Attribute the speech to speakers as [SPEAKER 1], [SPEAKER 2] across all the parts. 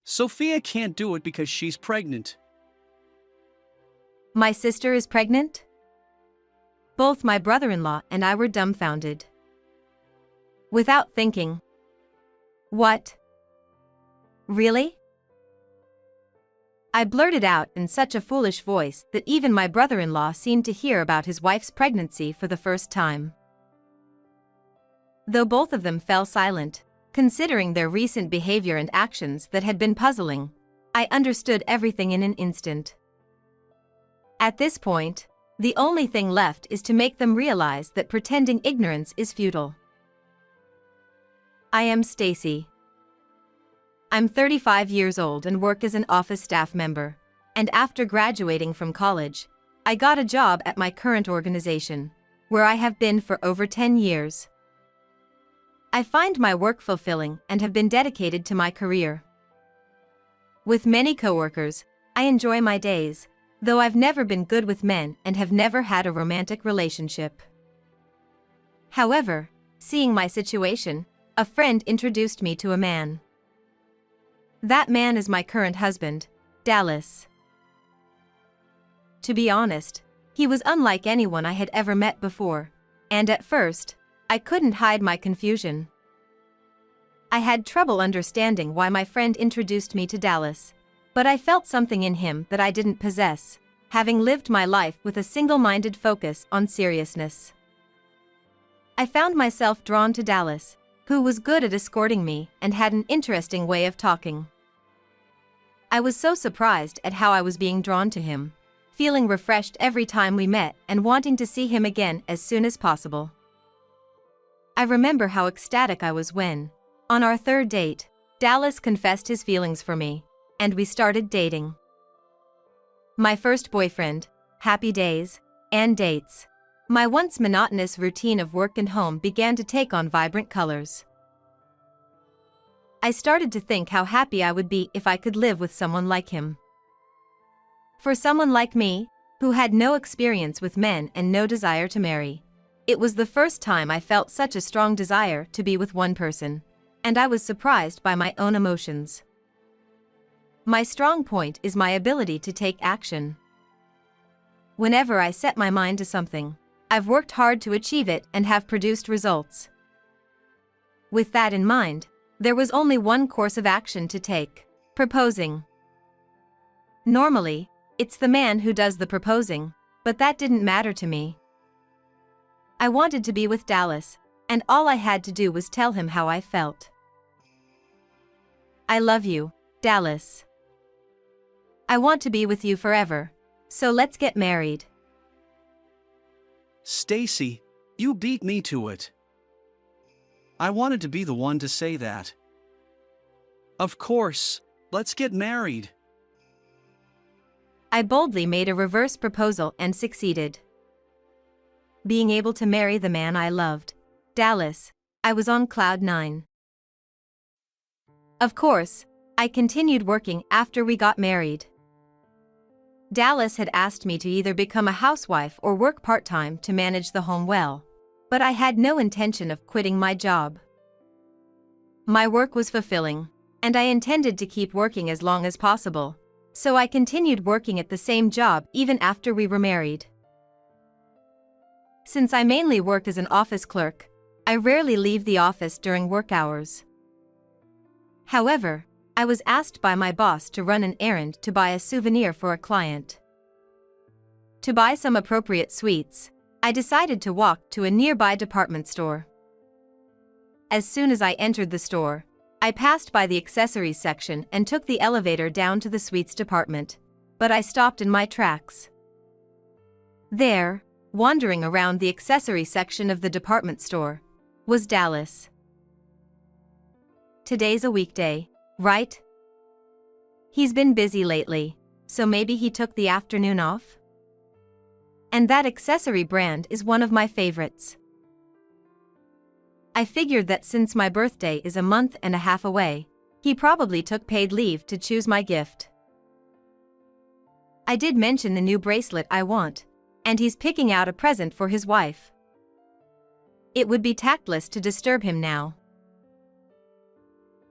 [SPEAKER 1] Sophia can't do it because she's pregnant.
[SPEAKER 2] My sister is pregnant? Both my brother-in-law and I were dumbfounded. Without thinking. What? Really? I blurted out in such a foolish voice that even my brother-in-law seemed to hear about his wife's pregnancy for the first time. Though both of them fell silent, considering their recent behavior and actions that had been puzzling, I understood everything in an instant. At this point, the only thing left is to make them realize that pretending ignorance is futile. I am Stacy. I'm 35 years old and work as an office staff member, and after graduating from college, I got a job at my current organization, where I have been for over 10 years. I find my work fulfilling and have been dedicated to my career. With many coworkers, I enjoy my days, though I've never been good with men and have never had a romantic relationship. However, seeing my situation, a friend introduced me to a man. That man is my current husband, Dallas. To be honest, he was unlike anyone I had ever met before, and at first, I couldn't hide my confusion. I had trouble understanding why my friend introduced me to Dallas, but I felt something in him that I didn't possess, having lived my life with a single-minded focus on seriousness. I found myself drawn to Dallas, who was good at escorting me and had an interesting way of talking. I was so surprised at how I was being drawn to him, feeling refreshed every time we met and wanting to see him again as soon as possible. I remember how ecstatic I was when, on our third date, Dallas confessed his feelings for me, and we started dating. My first boyfriend, happy days, and dates. My once monotonous routine of work and home began to take on vibrant colors. I started to think how happy I would be if I could live with someone like him. For someone like me, who had no experience with men and no desire to marry, it was the first time I felt such a strong desire to be with one person, and I was surprised by my own emotions. My strong point is my ability to take action. Whenever I set my mind to something, I've worked hard to achieve it and have produced results. With that in mind, there was only one course of action to take: proposing. Normally, it's the man who does the proposing, but that didn't matter to me. I wanted to be with Dallas, and all I had to do was tell him how I felt. I love you, Dallas. I want to be with you forever, so let's get married.
[SPEAKER 1] Stacy, you beat me to it. I wanted to be the one to say that. Of course, let's get married.
[SPEAKER 2] I boldly made a reverse proposal and succeeded. Being able to marry the man I loved, Dallas, I was on cloud 9. Of course, I continued working after we got married. Dallas had asked me to either become a housewife or work part-time to manage the home well, but I had no intention of quitting my job. My work was fulfilling, and I intended to keep working as long as possible, so I continued working at the same job even after we were married. Since I mainly worked as an office clerk, I rarely leave the office during work hours. However, I was asked by my boss to run an errand to buy a souvenir for a client. To buy some appropriate sweets, I decided to walk to a nearby department store. As soon as I entered the store, I passed by the accessories section and took the elevator down to the sweets department, but I stopped in my tracks. There, wandering around the accessory section of the department store, was Dallas. Today's a weekday, right? He's been busy lately, so maybe he took the afternoon off? And that accessory brand is one of my favorites. I figured that since my birthday is a month and a half away, he probably took paid leave to choose my gift. I did mention the new bracelet I want, and he's picking out a present for his wife. It would be tactless to disturb him now.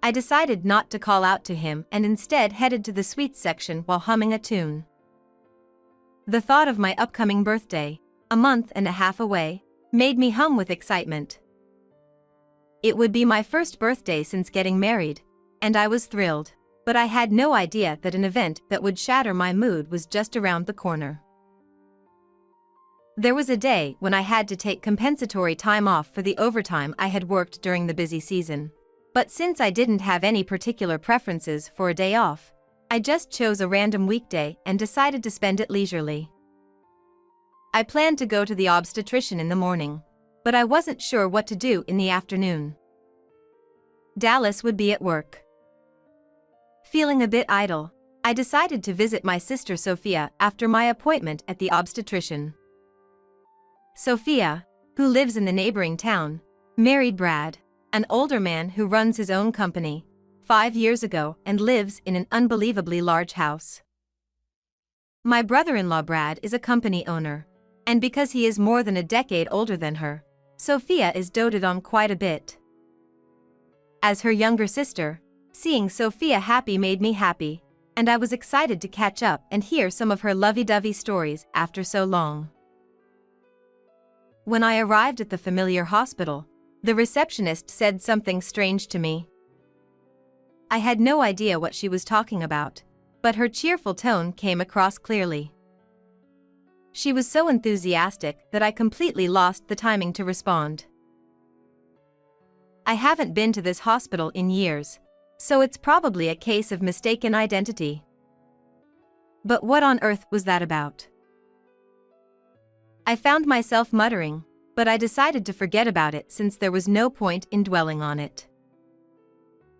[SPEAKER 2] I decided not to call out to him and instead headed to the sweets section while humming a tune. The thought of my upcoming birthday, a month and a half away, made me hum with excitement. It would be my first birthday since getting married, and I was thrilled, but I had no idea that an event that would shatter my mood was just around the corner. There was a day when I had to take compensatory time off for the overtime I had worked during the busy season. But since I didn't have any particular preferences for a day off, I just chose a random weekday and decided to spend it leisurely. I planned to go to the obstetrician in the morning, but I wasn't sure what to do in the afternoon. Dallas would be at work. Feeling a bit idle, I decided to visit my sister Sophia after my appointment at the obstetrician. Sophia, who lives in the neighboring town, married Brad, an older man who runs his own company, 5 years ago and lives in an unbelievably large house. My brother-in-law Brad is a company owner, and because he is more than a decade older than her, Sophia is doted on quite a bit. As her younger sister, seeing Sophia happy made me happy, and I was excited to catch up and hear some of her lovey-dovey stories after so long. When I arrived at the familiar hospital, the receptionist said something strange to me. I had no idea what she was talking about, but her cheerful tone came across clearly. She was so enthusiastic that I completely lost the timing to respond. I haven't been to this hospital in years, so it's probably a case of mistaken identity. But what on earth was that about? I found myself muttering, but I decided to forget about it since there was no point in dwelling on it.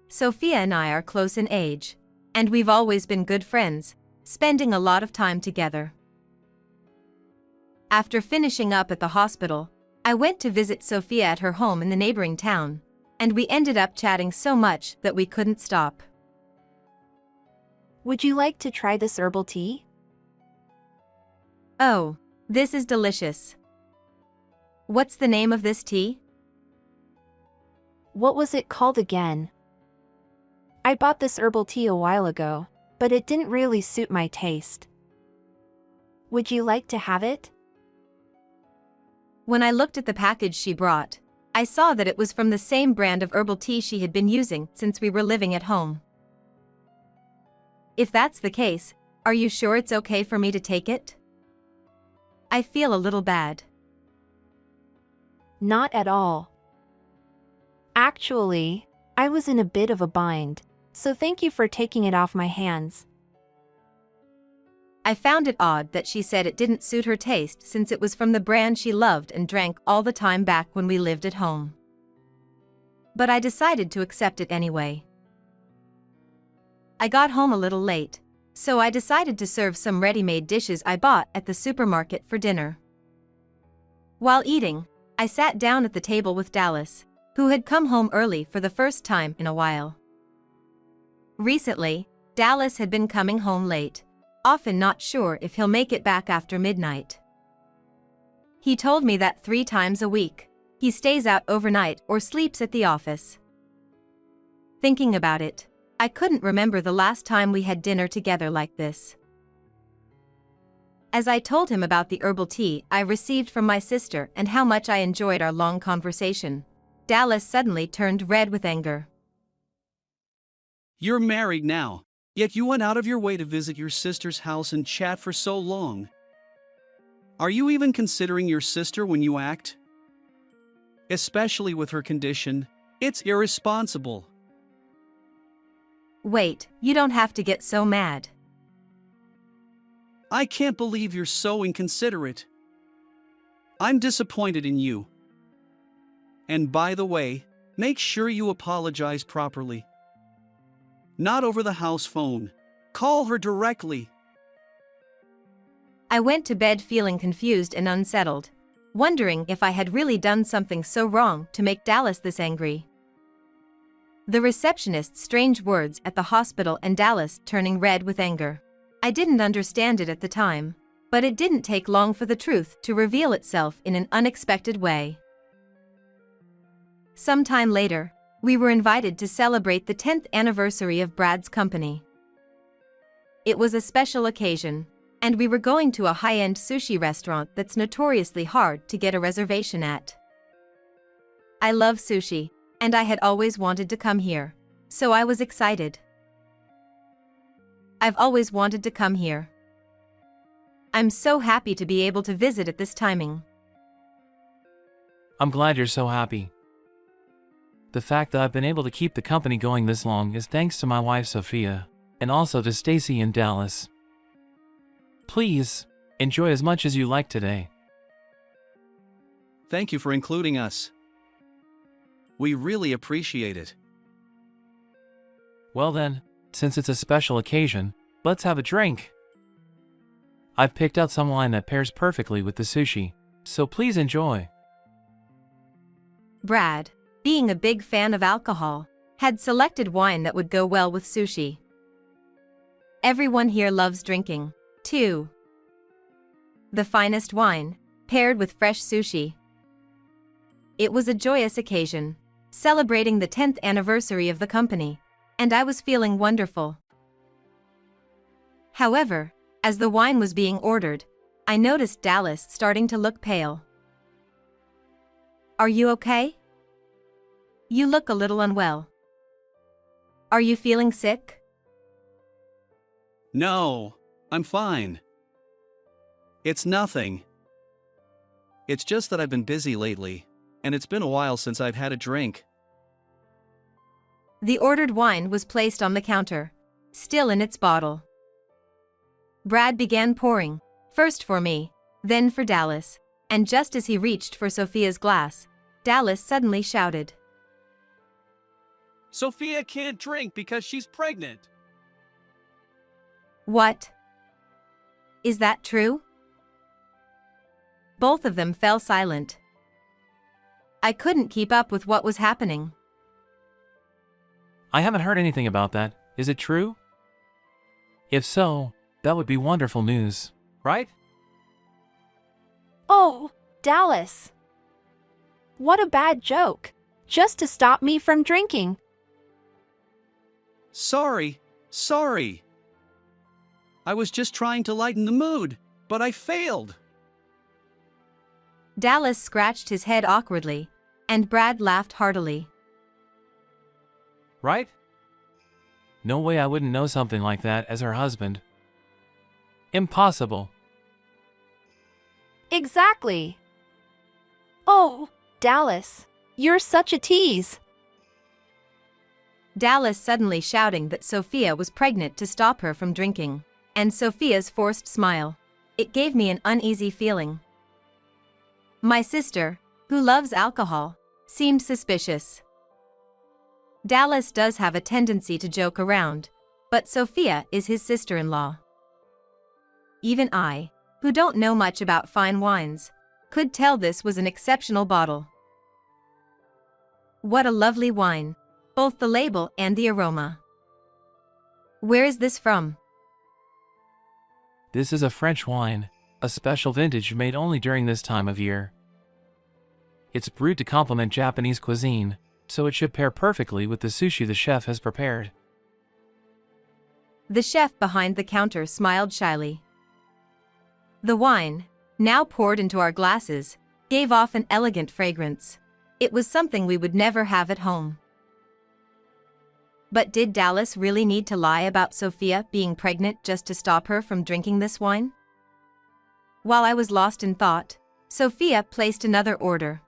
[SPEAKER 2] Sophia and I are close in age, and we've always been good friends, spending a lot of time together. After finishing up at the hospital, I went to visit Sophia at her home in the neighboring town, and we ended up chatting so much that we couldn't stop.
[SPEAKER 3] Would you like to try this herbal tea?
[SPEAKER 2] Oh, this is delicious. What's the name of this tea?
[SPEAKER 3] What was it called again? I bought this herbal tea a while ago, but it didn't really suit my taste. Would you like to have it?
[SPEAKER 2] When I looked at the package she brought, I saw that it was from the same brand of herbal tea she had been using since we were living at home. If that's the case, are you sure it's okay for me to take it? I feel a little bad.
[SPEAKER 3] Not at all. Actually, I was in a bit of a bind, so thank you for taking it off my hands.
[SPEAKER 2] I found it odd that she said it didn't suit her taste since it was from the brand she loved and drank all the time back when we lived at home. But I decided to accept it anyway. I got home a little late, so I decided to serve some ready-made dishes I bought at the supermarket for dinner. While eating, I sat down at the table with Dallas, who had come home early for the first time in a while. Recently, Dallas had been coming home late, often not sure if he'll make it back after midnight. He told me that 3 times a week, he stays out overnight or sleeps at the office. Thinking about it, I couldn't remember the last time we had dinner together like this. As I told him about the herbal tea I received from my sister and how much I enjoyed our long conversation, Dallas suddenly turned red with anger.
[SPEAKER 1] You're married now, yet you went out of your way to visit your sister's house and chat for so long. Are you even considering your sister when you act? Especially with her condition, it's irresponsible.
[SPEAKER 2] Wait, you don't have to get so mad.
[SPEAKER 1] I can't believe you're so inconsiderate. I'm disappointed in you. And by the way, make sure you apologize properly. Not over the house phone. Call her directly.
[SPEAKER 2] I went to bed feeling confused and unsettled, wondering if I had really done something so wrong to make Dallas this angry. The receptionist's strange words at the hospital and Dallas turning red with anger. I didn't understand it at the time, but it didn't take long for the truth to reveal itself in an unexpected way. Sometime later, We were invited to celebrate the 10th anniversary of Brad's company. It was a special occasion, and we were going to a high-end sushi restaurant that's notoriously hard to get a reservation at. I love sushi, and I had always wanted to come here, so I was excited. I've always wanted to come here. I'm so happy to be able to visit at this timing.
[SPEAKER 4] I'm glad you're so happy. The fact that I've been able to keep the company going this long is thanks to my wife Sophia, and also to Stacy and Dallas. Please, enjoy as much as you like today.
[SPEAKER 1] Thank you for including us. We really appreciate it.
[SPEAKER 4] Well then, since it's a special occasion, let's have a drink. I've picked out some wine that pairs perfectly with the sushi, so please enjoy.
[SPEAKER 2] Brad, being a big fan of alcohol, had selected wine that would go well with sushi. Everyone here loves drinking, too. The finest wine, paired with fresh sushi. It was a joyous occasion, celebrating the 10th anniversary of the company, and I was feeling wonderful. However, as the wine was being ordered, I noticed Dallas starting to look pale. Are you okay? You look a little unwell. Are you feeling sick?
[SPEAKER 1] No, I'm fine. It's nothing. It's just that I've been busy lately, and it's been a while since I've had a drink.
[SPEAKER 2] The ordered wine was placed on the counter, still in its bottle. Brad began pouring, first for me, then for Dallas, and just as he reached for Sophia's glass, Dallas suddenly shouted.
[SPEAKER 1] Sophia can't drink because she's pregnant.
[SPEAKER 2] What? Is that true? Both of them fell silent. I couldn't keep up with what was happening.
[SPEAKER 4] I haven't heard anything about that. Is it true? If so, that would be wonderful news, right?
[SPEAKER 3] Oh, Dallas. What a bad joke. Just to stop me from drinking.
[SPEAKER 1] Sorry. I was just trying to lighten the mood, but I failed.
[SPEAKER 2] Dallas scratched his head awkwardly, and Brad laughed heartily.
[SPEAKER 4] Right? No way I wouldn't know something like that as her husband. Impossible.
[SPEAKER 3] Exactly. Oh, Dallas, you're such a tease.
[SPEAKER 2] Dallas suddenly shouting that Sophia was pregnant to stop her from drinking, and Sophia's forced smile. It gave me an uneasy feeling. My sister, who loves alcohol, seemed suspicious. Dallas does have a tendency to joke around, but Sophia is his sister-in-law. Even I, who don't know much about fine wines, could tell this was an exceptional bottle. What a lovely wine, both the label and the aroma. Where is this from?
[SPEAKER 4] This is a French wine, a special vintage made only during this time of year. It's brewed to complement Japanese cuisine, so it should pair perfectly with the sushi the chef has prepared.
[SPEAKER 2] The chef behind the counter smiled shyly. The wine, now poured into our glasses, gave off an elegant fragrance. It was something we would never have at home. But did Dallas really need to lie about Sophia being pregnant just to stop her from drinking this wine? While I was lost in thought, Sophia placed another order.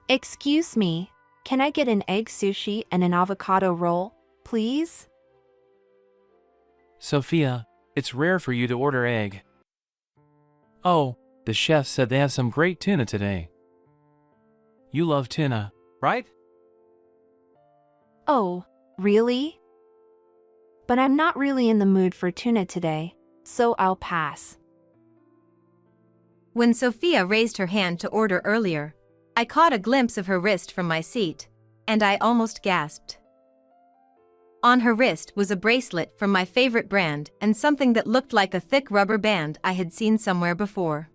[SPEAKER 3] Excuse me, can I get an egg sushi and an avocado roll, please?
[SPEAKER 4] Sophia, it's rare for you to order egg. Oh, the chef said they have some great tuna today. You love tuna, right?
[SPEAKER 3] Oh, really? But I'm not really in the mood for tuna today, so I'll pass.
[SPEAKER 2] When Sophia raised her hand to order earlier, I caught a glimpse of her wrist from my seat, and I almost gasped. On her wrist was a bracelet from my favorite brand and something that looked like a thick rubber band I had seen somewhere before.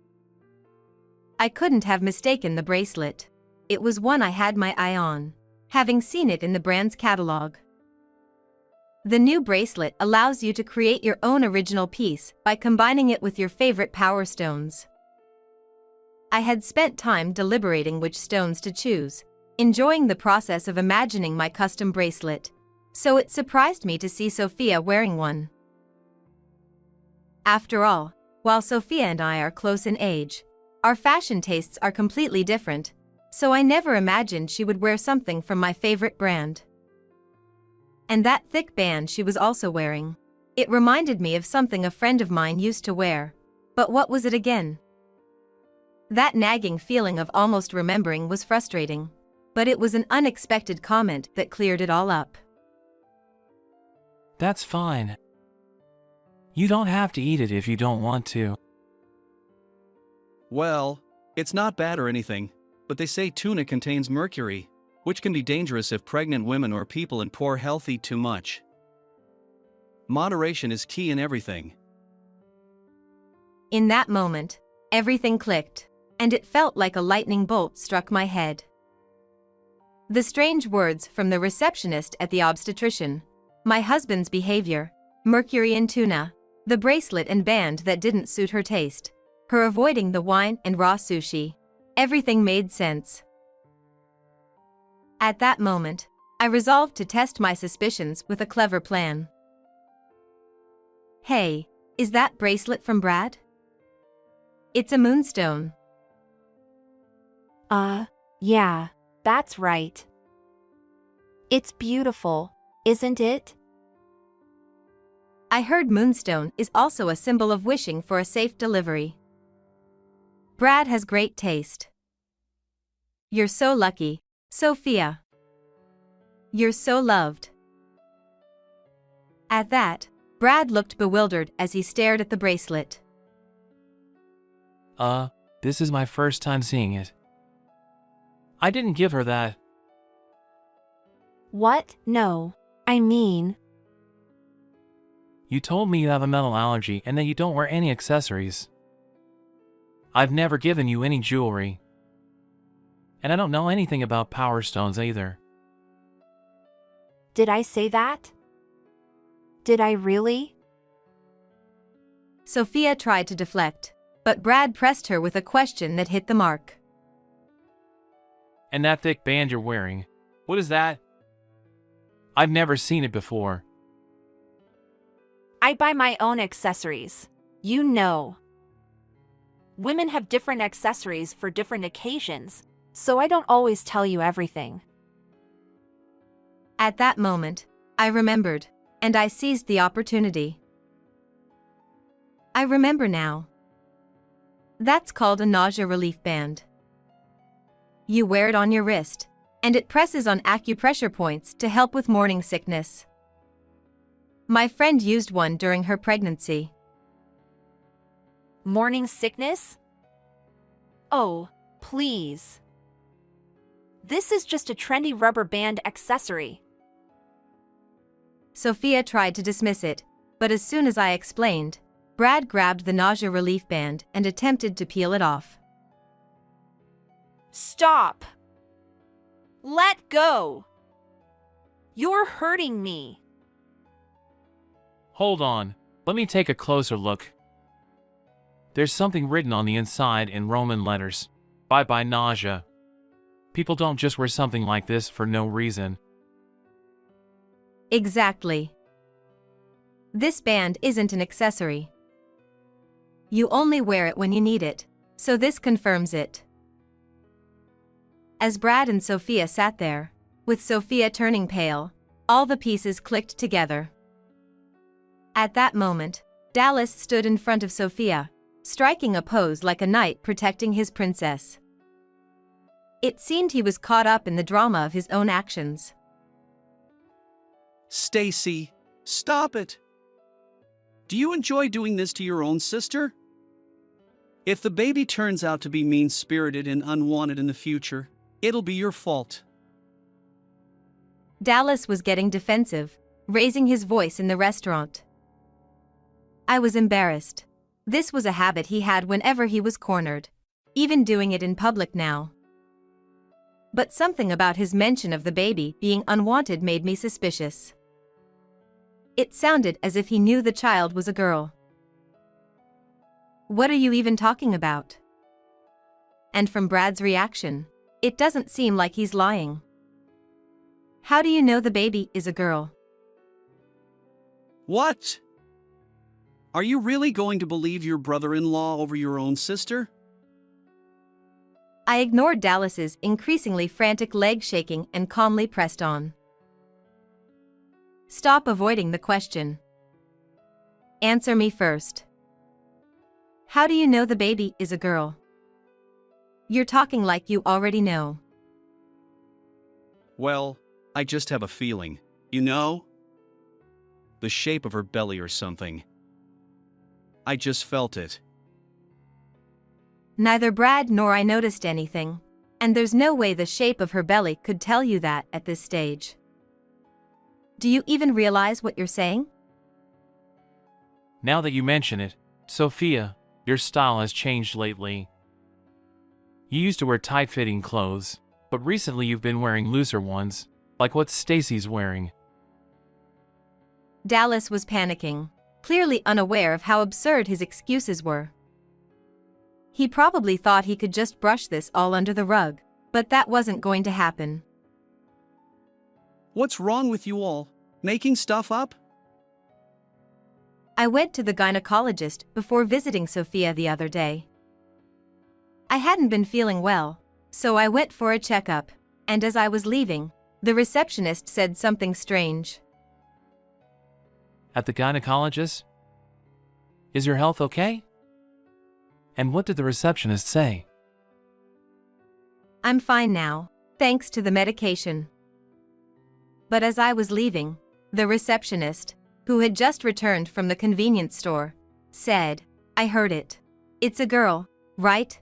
[SPEAKER 2] I couldn't have mistaken the bracelet. It was one I had my eye on. having seen it in the brand's catalog. The new bracelet allows you to create your own original piece by combining it with your favorite power stones. I had spent time deliberating which stones to choose, enjoying the process of imagining my custom bracelet, so it surprised me to see Sophia wearing one. After all, while Sophia and I are close in age, our fashion tastes are completely different, so I never imagined she would wear something from my favorite brand. And that thick band she was also wearing. It reminded me of something a friend of mine used to wear. But what was it again? That nagging feeling of almost remembering was frustrating. But it was an unexpected comment that cleared it all up.
[SPEAKER 4] That's fine. You don't have to eat it if you don't want to.
[SPEAKER 1] Well, it's not bad or anything, but they say tuna contains mercury, which can be dangerous if pregnant women or people in poor health eat too much. Moderation is key in everything.
[SPEAKER 2] In that moment, everything clicked, and it felt like a lightning bolt struck my head. The strange words from the receptionist at the obstetrician, my husband's behavior, mercury in tuna, the bracelet and band that didn't suit her taste, her avoiding the wine and raw sushi. Everything made sense. At that moment, I resolved to test my suspicions with a clever plan. Hey, is that bracelet from Brad? It's a moonstone.
[SPEAKER 3] Yeah, that's right. It's beautiful, isn't it?
[SPEAKER 2] I heard moonstone is also a symbol of wishing for a safe delivery. Brad has great taste. You're so lucky, Sophia. You're so loved. At that, Brad looked bewildered as he stared at the bracelet.
[SPEAKER 4] This is my first time seeing it. I didn't give her that.
[SPEAKER 3] What? No. I mean,
[SPEAKER 4] You told me you have a metal allergy and that you don't wear any accessories. I've never given you any jewelry. And I don't know anything about power stones either.
[SPEAKER 3] did I say that? Did I really?
[SPEAKER 2] Sophia tried to deflect, but Brad pressed her with a question that hit the mark.
[SPEAKER 4] And that thick band you're wearing, what is that? I've never seen it before.
[SPEAKER 3] I buy my own accessories. You know. Women have different accessories for different occasions, so I don't always tell you everything.
[SPEAKER 2] At that moment, I remembered, and I seized the opportunity. I remember now. That's called a nausea relief band. You wear it on your wrist, and it presses on acupressure points to help with morning sickness. My friend used one during her pregnancy.
[SPEAKER 3] Morning sickness? Oh, please. This is just a trendy rubber band accessory.
[SPEAKER 2] Sophia tried to dismiss it, but as soon as I explained, Brad grabbed the nausea relief band and attempted to peel it off.
[SPEAKER 3] Stop! Let go! You're hurting me.
[SPEAKER 4] Hold on, let me take a closer look. There's something written on the inside in Roman letters. Bye-bye nausea. People don't just wear something like this for no reason.
[SPEAKER 2] Exactly. This band isn't an accessory. You only wear it when you need it, so this confirms it. As Brad and Sophia sat there, with Sophia turning pale, all the pieces clicked together. At that moment, Dallas stood in front of Sophia, striking a pose like a knight protecting his princess. It seemed he was caught up in the drama of his own actions.
[SPEAKER 1] Stacy, stop it. Do you enjoy doing this to your own sister? If the baby turns out to be mean-spirited and unwanted in the future, it'll be your fault.
[SPEAKER 2] Dallas was getting defensive, raising his voice in the restaurant. I was embarrassed. This was a habit he had whenever he was cornered, even doing it in public now. but something about his mention of the baby being unwanted made me suspicious. It sounded as if he knew the child was a girl. "What are you even talking about?" And from Brad's reaction, it doesn't seem like he's lying. "How do you know the baby is a girl?"
[SPEAKER 1] What? Are you really going to believe your brother-in-law over your own sister?
[SPEAKER 2] I ignored Dallas's increasingly frantic leg shaking and calmly pressed on. "Stop avoiding the question. Answer me first. How do you know the baby is a girl? You're talking like you already know."
[SPEAKER 1] Well, I just have a feeling. You know? The shape of her belly or something. I just felt it.
[SPEAKER 2] Neither Brad nor I noticed anything, and there's no way the shape of her belly could tell you that at this stage. Do you even realize what you're saying?
[SPEAKER 4] Now that you mention it, Sophia, your style has changed lately. You used to wear tight-fitting clothes, but recently you've been wearing looser ones, like what Stacy's wearing.
[SPEAKER 2] Dallas was panicking, clearly unaware of how absurd his excuses were. He probably thought he could just brush this all under the rug, but that wasn't going to happen.
[SPEAKER 1] What's wrong with you all? Making stuff up?
[SPEAKER 2] I went to the gynecologist before visiting Sophia the other day. I hadn't been feeling well, so I went for a checkup, and as I was leaving, the receptionist said something strange.
[SPEAKER 4] At the gynecologist? Is your health okay? And what did the receptionist say?
[SPEAKER 2] "I'm fine now, thanks to the medication." But as I was leaving, the receptionist, who had just returned from the convenience store, said, "I heard it. It's a girl, right?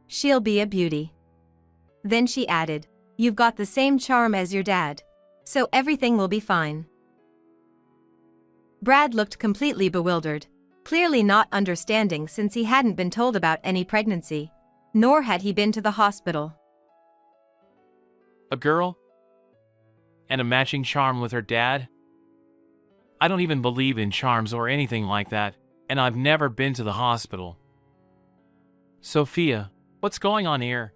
[SPEAKER 2] She'll be a beauty." Then she added, "You've got the same charm as your dad, so everything will be fine." Brad looked completely bewildered, clearly not understanding since he hadn't been told about any pregnancy, nor had he been to the hospital.
[SPEAKER 4] A girl? And a matching charm with her dad? I don't even believe in charms or anything like that, and I've never been to the hospital. Sophia, what's going on here?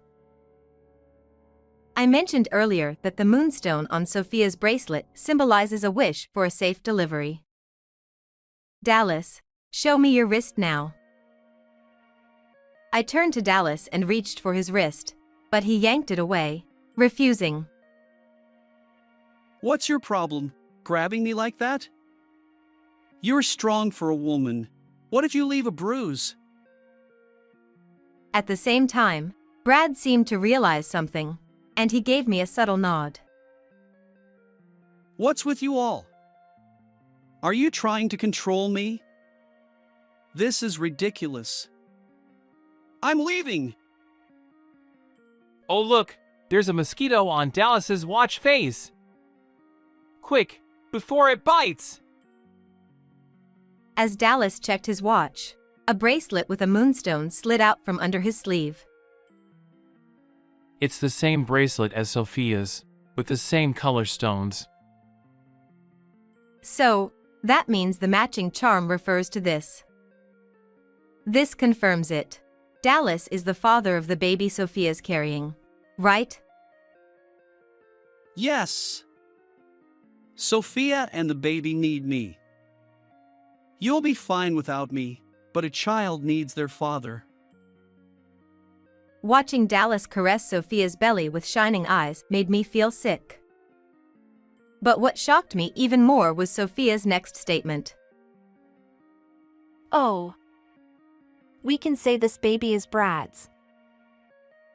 [SPEAKER 2] I mentioned earlier that the moonstone on Sophia's bracelet symbolizes a wish for a safe delivery. "Dallas, show me your wrist now." I turned to Dallas and reached for his wrist, but he yanked it away, refusing.
[SPEAKER 1] What's your problem, grabbing me like that? You're strong for a woman. What if you leave a bruise?
[SPEAKER 2] At the same time, Brad seemed to realize something, and he gave me a subtle nod.
[SPEAKER 1] What's with you all? Are you trying to control me? This is ridiculous. I'm leaving!
[SPEAKER 4] Oh look, there's a mosquito on Dallas's watch face. Quick, before it bites!
[SPEAKER 2] As Dallas checked his watch, a bracelet with a moonstone slid out from under his sleeve.
[SPEAKER 4] It's the same bracelet as Sophia's, with the same color stones.
[SPEAKER 2] So, that means the matching charm refers to this. This confirms it. Dallas is the father of the baby Sophia's carrying, right?
[SPEAKER 1] Yes. Sophia and the baby need me. You'll be fine without me, but a child needs their father.
[SPEAKER 2] Watching Dallas caress Sophia's belly with shining eyes made me feel sick. But what shocked me even more was Sophia's next statement.
[SPEAKER 3] Oh. We can say this baby is Brad's.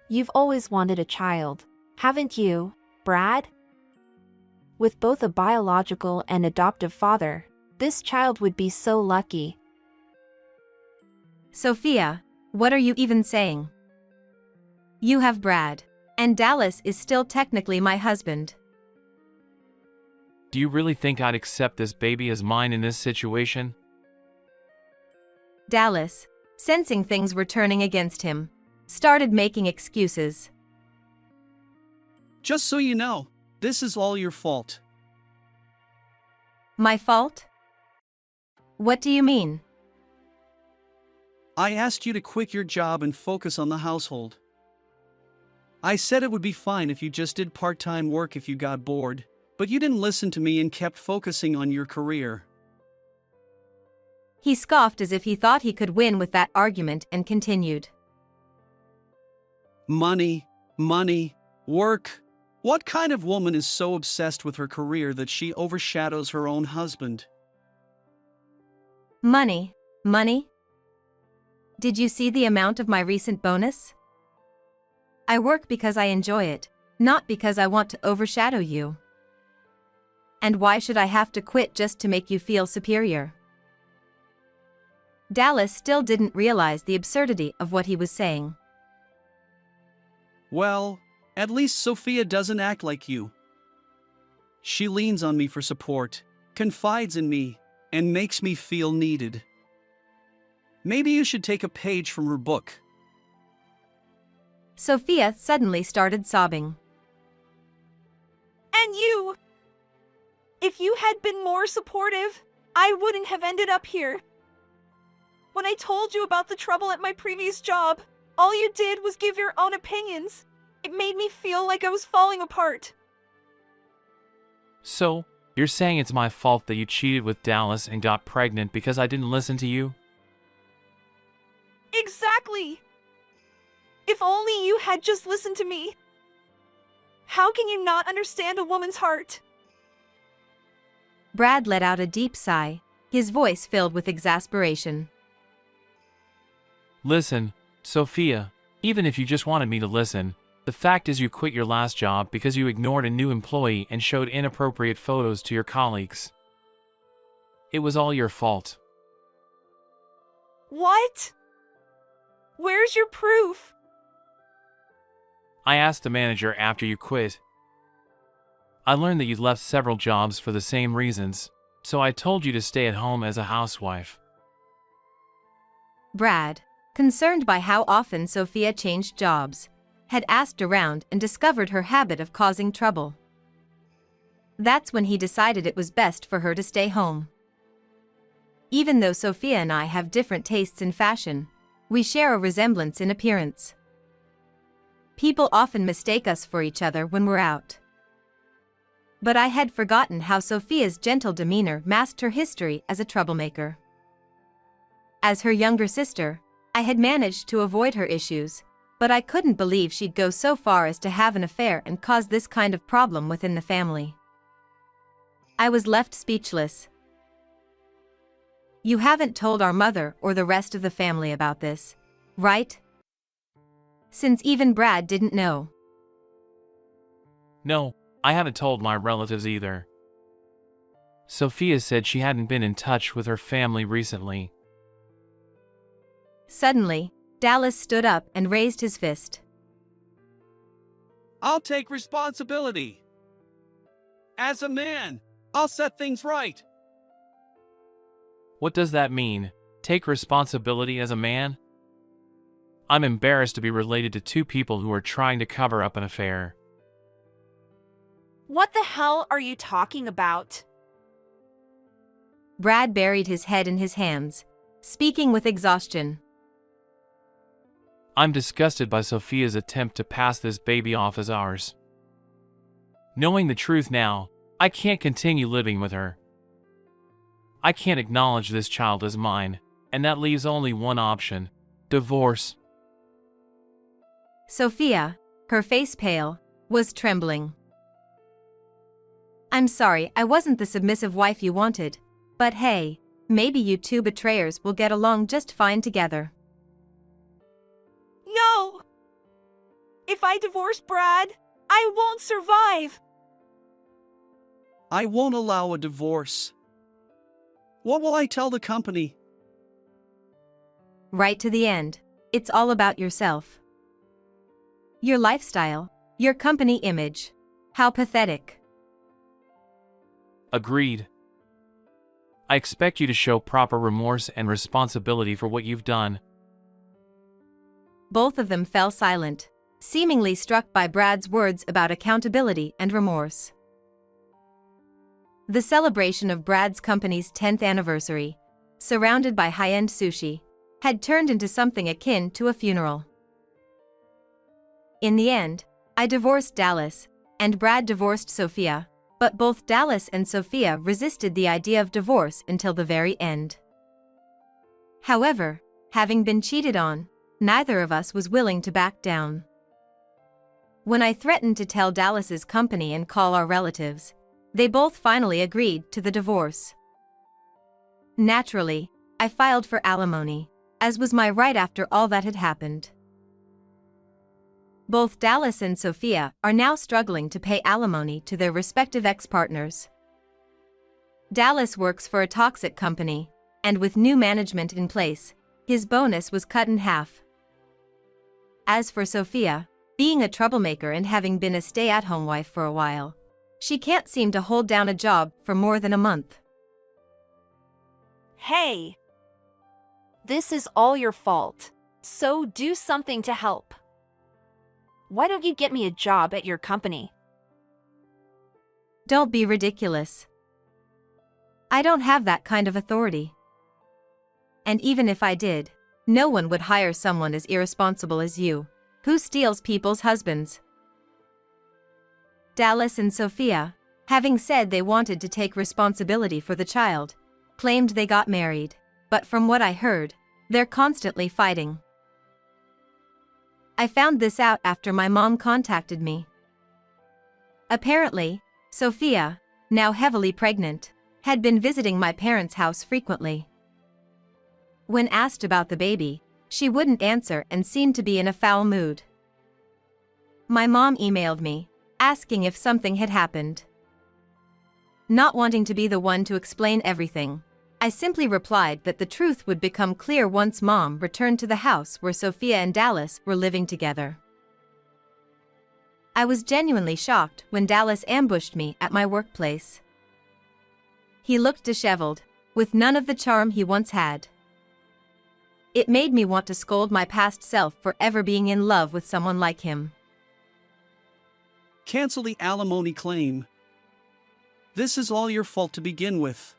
[SPEAKER 3] You've always wanted a child, haven't you, Brad? With both a biological and adoptive father, this child would be so lucky.
[SPEAKER 2] Sophia, what are you even saying? You have Brad, and Dallas is still technically my husband.
[SPEAKER 4] Do you really think I'd accept this baby as mine in this situation?
[SPEAKER 2] Dallas, sensing things were turning against him, started making excuses.
[SPEAKER 1] Just so you know, this is all your fault.
[SPEAKER 2] My fault? What do you mean?
[SPEAKER 1] I asked you to quit your job and focus on the household. I said it would be fine if you just did part-time work if you got bored, but you didn't listen to me and kept focusing on your career.
[SPEAKER 2] He scoffed as if he thought he could win with that argument and continued.
[SPEAKER 1] Money, money, work. What kind of woman is so obsessed with her career that she overshadows her own husband?
[SPEAKER 2] Money, money? Did you see the amount of my recent bonus? I work because I enjoy it, not because I want to overshadow you. And why should I have to quit just to make you feel superior? Dallas still didn't realize the absurdity of what he was saying.
[SPEAKER 1] Well, at least Sophia doesn't act like you. She leans on me for support, confides in me, and makes me feel needed. Maybe you should take a page from her book.
[SPEAKER 2] Sophia suddenly started sobbing.
[SPEAKER 5] And you! If you had been more supportive, I wouldn't have ended up here. When I told you about the trouble at my previous job, all you did was give your own opinions. It made me feel like I was falling apart.
[SPEAKER 4] So, you're saying it's my fault that you cheated with Dallas and got pregnant because I didn't listen to you?
[SPEAKER 5] Exactly! If only you had just listened to me. How can you not understand a woman's heart?
[SPEAKER 2] Brad let out a deep sigh, his voice filled with exasperation.
[SPEAKER 4] Listen, Sophia, even if you just wanted me to listen, the fact is you quit your last job because you ignored a new employee and showed inappropriate photos to your colleagues. It was all your fault.
[SPEAKER 5] What? Where's your proof?
[SPEAKER 4] I asked the manager after you quit. I learned that you'd left several jobs for the same reasons, so I told you to stay at home as a housewife.
[SPEAKER 2] Brad, concerned by how often Sophia changed jobs, had asked around and discovered her habit of causing trouble. That's when he decided it was best for her to stay home. Even though Sophia and I have different tastes in fashion, we share a resemblance in appearance. People often mistake us for each other when we're out. But I had forgotten how Sophia's gentle demeanor masked her history as a troublemaker. As her younger sister, I had managed to avoid her issues, but I couldn't believe she'd go so far as to have an affair and cause this kind of problem within the family. I was left speechless. You haven't told our mother or the rest of the family about this, right? Since even Brad didn't know.
[SPEAKER 4] No, I haven't told my relatives either. Sophia said she hadn't been in touch with her family recently.
[SPEAKER 2] Suddenly, Dallas stood up and raised his fist.
[SPEAKER 1] I'll take responsibility. As a man, I'll set things right.
[SPEAKER 4] What does that mean? Take responsibility as a man? I'm embarrassed to be related to two people who are trying to cover up an affair.
[SPEAKER 5] What the hell are you talking about?
[SPEAKER 2] Brad buried his head in his hands, speaking with exhaustion.
[SPEAKER 4] I'm disgusted by Sophia's attempt to pass this baby off as ours. Knowing the truth now, I can't continue living with her. I can't acknowledge this child as mine, and that leaves only one option: divorce.
[SPEAKER 2] Sophia, her face pale, was trembling. I'm sorry I wasn't the submissive wife you wanted, but hey, maybe you two betrayers will get along just fine together.
[SPEAKER 5] No! If I divorce Brad, I won't survive!
[SPEAKER 1] I won't allow a divorce. What will I tell the company?
[SPEAKER 2] Right to the end, it's all about yourself. Your lifestyle, your company image. How pathetic.
[SPEAKER 4] Agreed. I expect you to show proper remorse and responsibility for what you've done.
[SPEAKER 2] Both of them fell silent, seemingly struck by Brad's words about accountability and remorse. The celebration of Brad's company's 10th anniversary, surrounded by high-end sushi, had turned into something akin to a funeral. In the end, I divorced Dallas, and Brad divorced Sophia, but both Dallas and Sophia resisted the idea of divorce until the very end. However, having been cheated on, neither of us was willing to back down. When I threatened to tell Dallas's company and call our relatives, they both finally agreed to the divorce. Naturally, I filed for alimony, as was my right after all that had happened. Both Dallas and Sophia are now struggling to pay alimony to their respective ex-partners. Dallas works for a toxic company, and with new management in place, his bonus was cut in half. As for Sophia, being a troublemaker and having been a stay-at-home wife for a while, she can't seem to hold down a job for more than a month.
[SPEAKER 5] Hey!
[SPEAKER 3] This is all your fault. So do something to help. Why don't you get me a job at your company?
[SPEAKER 2] Don't be ridiculous. I don't have that kind of authority. And even if I did, no one would hire someone as irresponsible as you, who steals people's husbands. Dallas and Sophia, having said they wanted to take responsibility for the child, claimed they got married, but from what I heard, they're constantly fighting. I found this out after my mom contacted me. Apparently, Sophia, now heavily pregnant, had been visiting my parents' house frequently. When asked about the baby, she wouldn't answer and seemed to be in a foul mood. My mom emailed me, asking if something had happened. Not wanting to be the one to explain everything, I simply replied that the truth would become clear once Mom returned to the house where Sophia and Dallas were living together. I was genuinely shocked when Dallas ambushed me at my workplace. He looked disheveled, with none of the charm he once had. It made me want to scold my past self for ever being in love with someone like him.
[SPEAKER 1] Cancel the alimony claim. This is all your fault to begin with.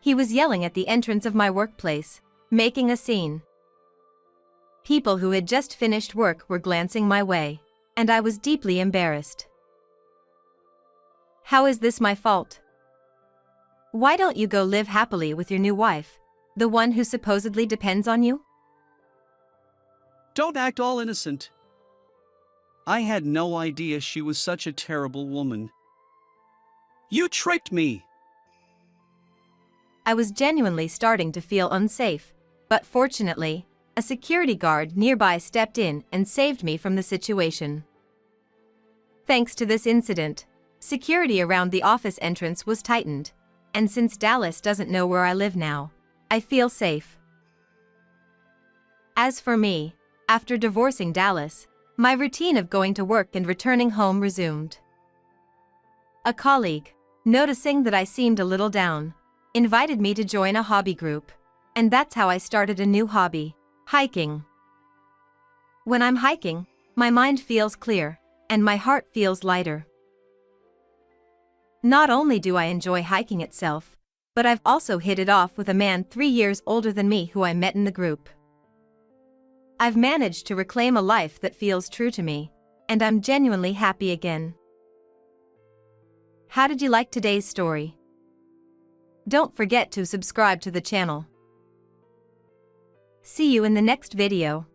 [SPEAKER 2] He was yelling at the entrance of my workplace, making a scene. People who had just finished work were glancing my way, and I was deeply embarrassed. How is this my fault? Why don't you go live happily with your new wife, the one who supposedly depends on you?
[SPEAKER 1] Don't act all innocent. I had no idea she was such a terrible woman. You tricked me!
[SPEAKER 2] I was genuinely starting to feel unsafe, but fortunately, a security guard nearby stepped in and saved me from the situation. Thanks to this incident, security around the office entrance was tightened, and since Dallas doesn't know where I live now, I feel safe. As for me, after divorcing Dallas, my routine of going to work and returning home resumed. A colleague, noticing that I seemed a little down, invited me to join a hobby group, and that's how I started a new hobby, hiking. When I'm hiking, my mind feels clear, and my heart feels lighter. Not only do I enjoy hiking itself, but I've also hit it off with a man 3 years older than me who I met in the group. I've managed to reclaim a life that feels true to me, and I'm genuinely happy again. How did you like today's story? Don't forget to subscribe to the channel. See you in the next video.